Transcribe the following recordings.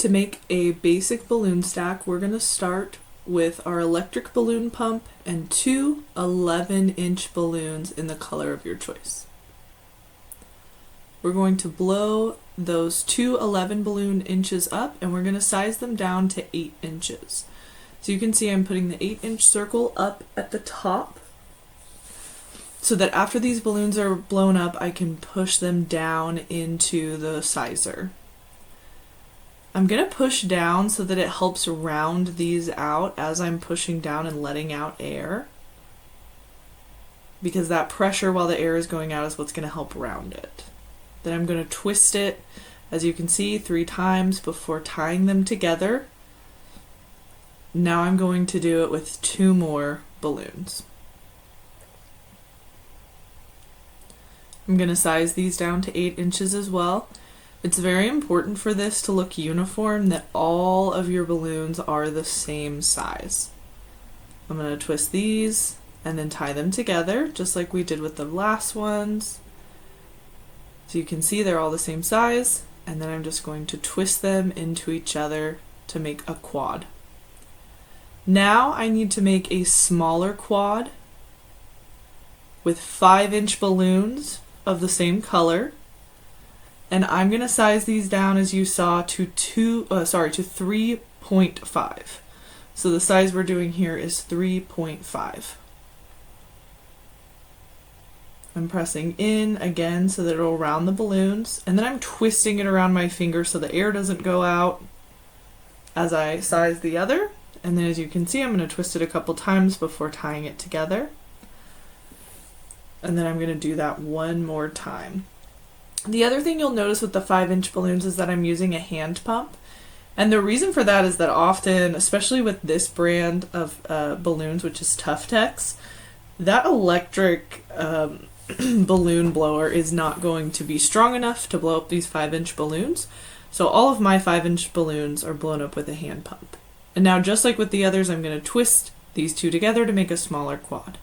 To make a basic balloon stack, we're going to start with our electric balloon pump and two 11-inch balloons in the color of your choice. We're going to blow those two 11 balloon inches up, and we're going to size them down to 8 inches. So you can see I'm putting the 8-inch circle up at the top so that after these balloons are blown up, I can push them down into the sizer. I'm going to push down so that it helps round these out as I'm pushing down and letting out air, because that pressure while the air is going out is what's going to help round it. Then I'm going to twist it, as you can see, 3 times before tying them together. Now I'm going to do it with 2 more balloons. I'm going to size these down to 8 inches as well. It's very important for this to look uniform, that all of your balloons are the same size. I'm going to twist these and then tie them together just like we did with the last ones. So you can see they're all the same size, and then I'm just going to twist them into each other to make a quad. Now I need to make a smaller quad with 5-inch balloons of the same color. And I'm going to size these down, as you saw, to 3.5. So the size we're doing here is 3.5. I'm pressing in again so that it'll round the balloons, and then I'm twisting it around my finger so the air doesn't go out as I size the other. And then as you can see, I'm going to twist it a couple times before tying it together. And then I'm going to do that one more time. The other thing you'll notice with the 5-inch balloons is that I'm using a hand pump. And the reason for that is that often, especially with this brand of balloons, which is Tuftex, that electric balloon blower is not going to be strong enough to blow up these 5-inch balloons. So all of my 5-inch balloons are blown up with a hand pump. And now, just like with the others, I'm going to twist these two together to make a smaller quad.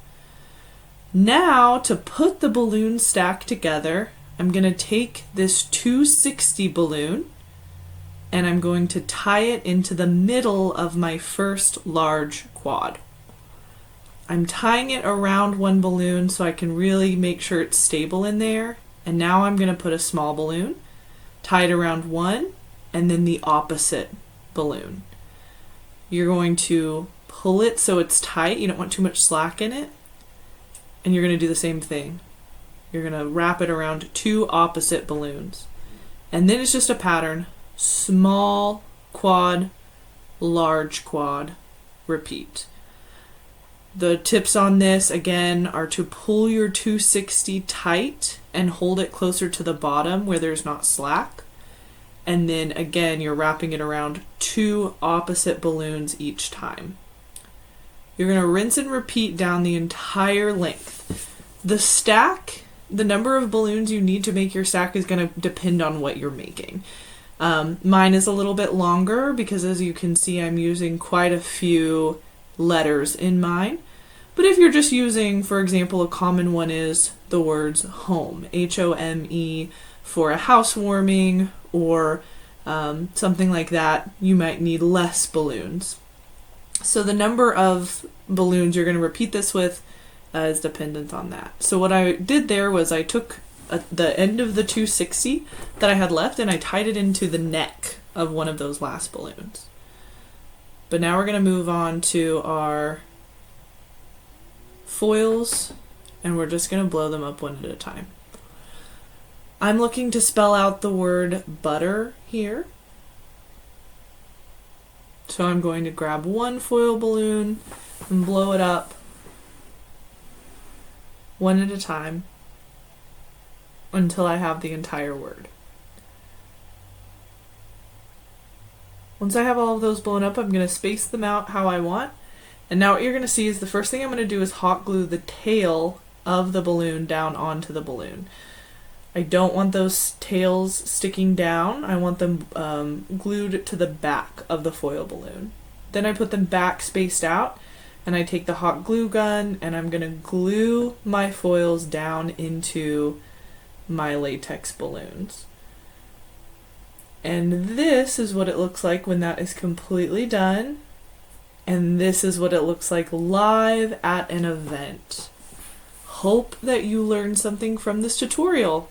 Now, to put the balloon stack together, I'm going to take this 260 balloon and I'm going to tie it into the middle of my first large quad. I'm tying it around one balloon so I can really make sure it's stable in there. And now I'm going to put a small balloon, tie it around one, and then the opposite balloon. You're going to pull it so it's tight. You don't want too much slack in it. And you're going to do the same thing. You're going to wrap it around 2 opposite balloons. And then it's just a pattern. Small quad, large quad, repeat. The tips on this, again, are to pull your 260 tight and hold it closer to the bottom where there's not slack. And then, again, you're wrapping it around 2 opposite balloons each time. You're going to rinse and repeat down the entire length. The stack, the number of balloons you need to make your stack is going to depend on what you're making. Mine is a little bit longer because, as you can see, I'm using quite a few letters in mine. But if you're just using, for example, a common one is the words home, H-O-M-E, for a housewarming or something like that, you might need less balloons. So the number of balloons you're going to repeat this with is dependent on that. So what I did there was I took the end of the 260 that I had left and I tied it into the neck of one of those last balloons. But now we're going to move on to our foils, and we're just going to blow them up one at a time. I'm looking to spell out the word butter here. So I'm going to grab one foil balloon and blow it up one at a time until I have the entire word. Once I have all of those blown up, I'm going to space them out how I want. And now what you're going to see is the first thing I'm going to do is hot glue the tail of the balloon down onto the balloon. I don't want those tails sticking down. I want them glued to the back of the foil balloon. Then I put them back spaced out, and I take the hot glue gun and I'm going to glue my foils down into my latex balloons. And this is what it looks like when that is completely done. And this is what it looks like live at an event. Hope that you learned something from this tutorial.